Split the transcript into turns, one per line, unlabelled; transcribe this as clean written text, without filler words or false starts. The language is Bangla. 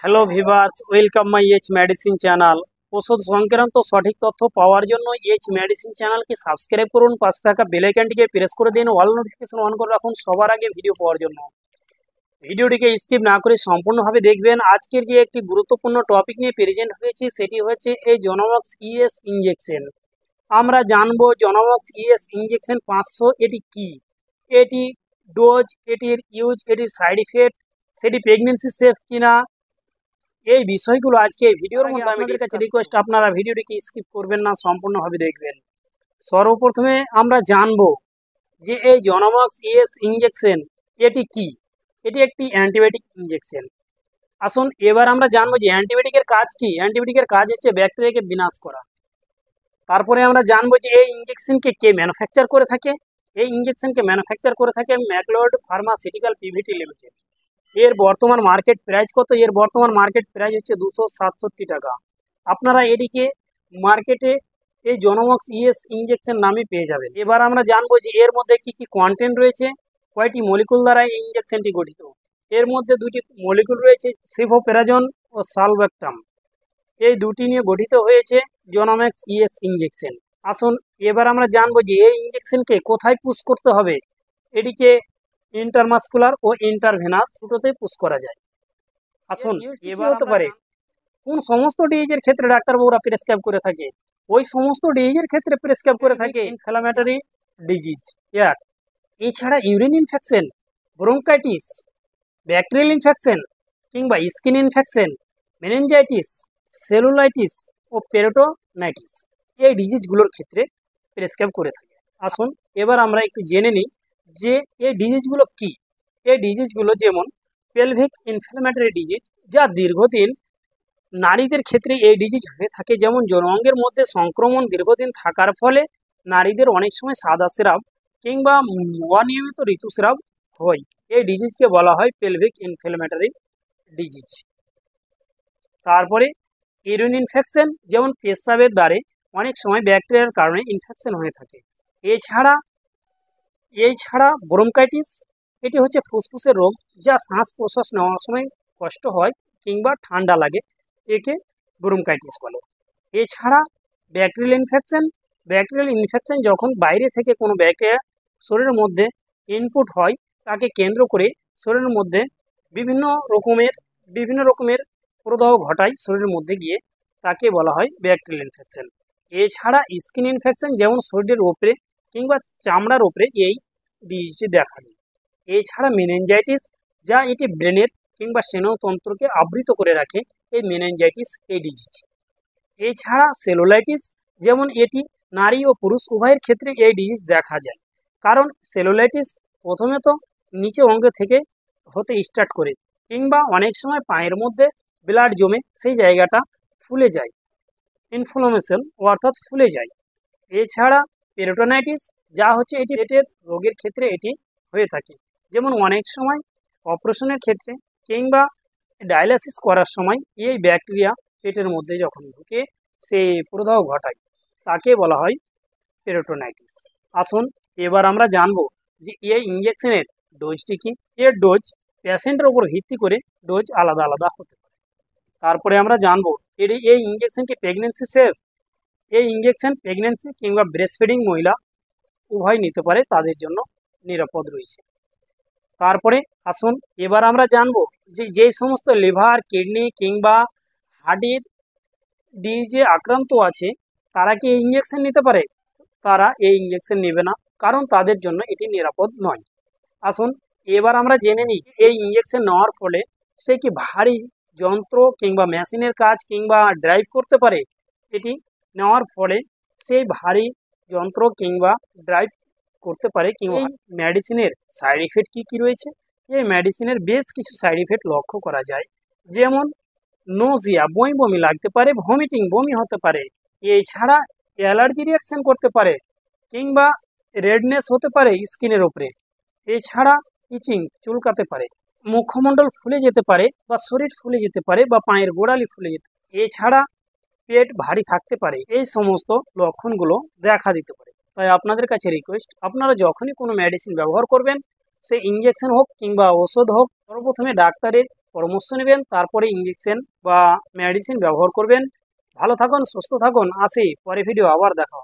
Hello viewers, welcome my H medicine channel. ওষুধ সংক্রান্ত সঠিক তথ্য পাওয়ার জন্য এইচ মেডিসিন চ্যানেলকে সাবস্ক্রাইব করুন, পাশে থাকা বেল আইকনটিকে প্রেস করে দিন, অল নোটিফিকেশন অন করে রাখুন সবার আগে ভিডিও পাওয়ার জন্য। ভিডিওটিকে স্কিপ না করে সম্পূর্ণভাবে দেখবেন। আজকের যে একটি গুরুত্বপূর্ণ টপিক নিয়ে প্রেজেন্ট হয়েছে সেটি হচ্ছে এই জোনোভক্স ইএস ইঞ্জেকশন। আমরা জানবো জোনোভক্স ইএস ইঞ্জেকশন 500 এটি কি, এটি ডোজ, এটির ইউজ, এটির সাইড ইফেক্ট, সেটি প্রেগনেন্সি সেফ কিনা, এই বিষয়গুলো আজকে এই ভিডিওর মধ্যে আপনাদের কাছে রিকোয়েস্ট, আপনারা ভিডিওটিকে স্কিপ করবেন না, সম্পূর্ণভাবে দেখবেন। সর্বপ্রথমে আমরা জানবো যে এই জোনোভক্স ইএস ইঞ্জেকশন এটি কি। এটি একটি অ্যান্টিবায়োটিক ইঞ্জেকশন। আসুন এবার আমরা জানবো যে অ্যান্টিবায়োটিকের কাজ কি। অ্যান্টিবায়োটিকের কাজ হচ্ছে ব্যাকটেরিয়াকে বিনাশ করা। তারপরে আমরা জানবো যে এই ইঞ্জেকশনকে কে ম্যানুফ্যাকচার করে থাকে। এই ইঞ্জেকশনকে ম্যানুফ্যাকচার করে থাকে ম্যাকলোড ফার্মাসিউটিক্যাল পিভিটি লিমিটেড। এর বর্তমান মার্কেট প্রাইস কত? এর বর্তমান মার্কেট প্রাইস হচ্ছে 267 টাকা। আপনারা এটিকে মার্কেটে এই জোনোভক্স ইএস ইঞ্জেকশন নামে পেয়ে যাবেন। এবার আমরা জানবো যে এর মধ্যে কি কি কন্টেন্ট রয়েছে, কয়টি মলিকুল দ্বারা এই ইঞ্জেকশনটি গঠিত। এর মধ্যে দুটি মলিকুল রয়েছে, সিভোপেরাজন ও সালব্যাক্টাম। এই দুটি নিয়ে গঠিত হয়েছে জোনোভক্স ইএস ইঞ্জেকশন। আসুন এবার আমরা জানবো যে এই ইঞ্জেকশনকে কোথায় পুশ করতে হবে। এটিকে ইন্টারমাস্কুলার ও ইন্টারভেনাস দুটোতে পুশ করা যায়। আসুন এবার হতে পারে কোন সমস্ত ডিজিজের ক্ষেত্রে ডাক্তারবাবুরা প্রেসক্রাইব করে থাকে। ওই সমস্ত ডিজিজের ক্ষেত্রে প্রেসক্রাইব করে থাকে ইনফ্ল্যামেটরি ডিজিজ, এছাড়া urine infection, bronchitis, bacterial infection কিংবা স্কিন ইনফেকশন, মেনিনজাইটিস, সেলুলাইটিস ও পেরিটোনাইটিস, এই ডিজিজগুলোর ক্ষেত্রে প্রেসক্রাইব করে থাকে। আসুন এবার আমরা একটু জেনে নিই যে এই ডিজিজগুলো কি। এই ডিজিজগুলো যেমন পেলভিক ইনফ্ল্যামেটরি ডিজিজ, যা দীর্ঘদিন নারীদের ক্ষেত্রে এই ডিজিজ হয়ে থাকে। যেমন যৌনাঙ্গের মধ্যে সংক্রমণ দীর্ঘদিন থাকার ফলে নারীদের অনেক সময় সাদা স্রাব কিংবা অনিয়মিত ঋতুস্রাব হয়। এই ডিজিজকে বলা হয় পেলভিক ইনফ্ল্যামেটরি ডিজিজ। তারপরে ইউরিন ইনফেকশন, যেমন পেশাবের দ্বারে অনেক সময় ব্যাকটেরিয়ার কারণে ইনফেকশন হয়ে থাকে। এছাড়া ব্রঙ্কাইটিস, এটি হচ্ছে ফুসফুসের রোগ, যা শ্বাস প্রশ্বাস নেওয়ার সময় কষ্ট হয় কিংবা ঠান্ডা লাগে, একে ব্রঙ্কাইটিস বলে। এছাড়া ব্যাকটেরিয়াল ইনফেকশন যখন বাইরে থেকে কোনো ব্যাকটেরিয়া শরীরের মধ্যে ইনপুট হয়, তাকে কেন্দ্র করে শরীরের মধ্যে বিভিন্ন রকমের প্রদাহ ঘটায় শরীরের মধ্যে গিয়ে, তাকে বলা হয় ব্যাকটেরিয়াল ইনফেকশন। এছাড়া স্কিন ইনফেকশন, যেমন শরীরের ওপরে কিংবা চামড়ার ওপরে এই ডিজিজটি দেখা দেয়। এছাড়া মেনিনজাইটিস, যা এটি ব্রেনের কিংবা স্নায়ুতন্ত্রকে আবৃত করে রাখে, এই মেনিনজাইটিস এই ডিজিজ। এছাড়া সেলুলাইটিস, যেমন এটি নারী ও পুরুষ উভয়ের ক্ষেত্রে এই ডিজিজ দেখা যায়। কারণ সেলুলাইটিস প্রথমে তো নিচে অঙ্গ থেকে হতে স্টার্ট করে, কিংবা অনেক সময় পায়ের মধ্যে ব্লাড জমে সেই জায়গাটা ফুলে যায়, ইনফ্লামেশন অর্থাৎ ফুলে যায়। এছাড়া পেরিটোনাইটিস, যা হচ্ছে এটি পেটের রোগের ক্ষেত্রে এটি হয়ে থাকে। যেমন অনেক সময় অপারেশনের ক্ষেত্রে কিংবা ডায়ালিসিস করার সময় এই ব্যাকটেরিয়া পেটের মধ্যে যখন ঢুকে সে প্রদাহ ঘটায়, তাকে বলা হয় পেরিটোনাইটিস। আসুন এবার আমরা জানবো যে এই ইঞ্জেকশনের ডোজটি কি। এর ডোজ পেশেন্টের উপর ভিত্তি করে ডোজ আলাদা আলাদা হতে পারে। তারপরে আমরা জানবো এই ইঞ্জেকশন কি প্রেগনেন্সি সেফ। এই ইঞ্জেকশন প্রেগনেন্সি কিংবা ব্রেস্টফিডিং মহিলা উভয় নিতে পারে, তাদের জন্য নিরাপদ রয়েছে। তারপরে আসুন এবার আমরা জানবো যে যেই সমস্ত লিভার, কিডনি কিংবা হার্টের ডিজিজে আক্রান্ত আছে, তারা কি এই ইঞ্জেকশন নিতে পারে? তারা এই ইঞ্জেকশন নেবে না, কারণ তাদের জন্য এটি নিরাপদ নয়। আসুন এবার আমরা জেনে নিই এই ইঞ্জেকশন নেওয়ার ফলে সে কি ভারী যন্ত্র কিংবা মেশিনের কাজ কিংবা ড্রাইভ করতে পারে। এটি নেওয়ার ফলে সেই ভারী যন্ত্র কিংবা ড্রাইভ করতে পারে। কিংবা মেডিসিনের সাইড ইফেক্ট কী কী রয়েছে। এই মেডিসিনের বেশ কিছু সাইড ইফেক্ট লক্ষ্য করা যায়, যেমন নোজিয়া, বমি লাগতে পারে, ভমিটিং, বমি হতে পারে। এছাড়া অ্যালার্জি রিয়াকশন করতে পারে কিংবা রেডনেস হতে পারে স্কিনের উপরে। এছাড়া ইচিং, চুলকাতে পারে, মুখমণ্ডল ফুলে যেতে পারে বা শরীর ফুলে যেতে পারে বা পায়ের গোড়ালি ফুলে যেতে পারে। এছাড়া পেট ভারী থাকতে পারে। এই সমস্ত লক্ষণগুলো দেখা দিতে পারে। তাই আপনাদের কাছে রিকোয়েস্ট, আপনারা যখনই কোনো মেডিসিন ব্যবহার করবেন, সে ইঞ্জেকশন হোক কিংবা ওষুধ হোক, সর্বপ্রথমে ডাক্তারের পরামর্শ নেবেন, তারপরে ইঞ্জেকশন বা মেডিসিন ব্যবহার করবেন। ভালো থাকুন, সুস্থ থাকুন, আসি পরে ভিডিও আবার দেখা হবে।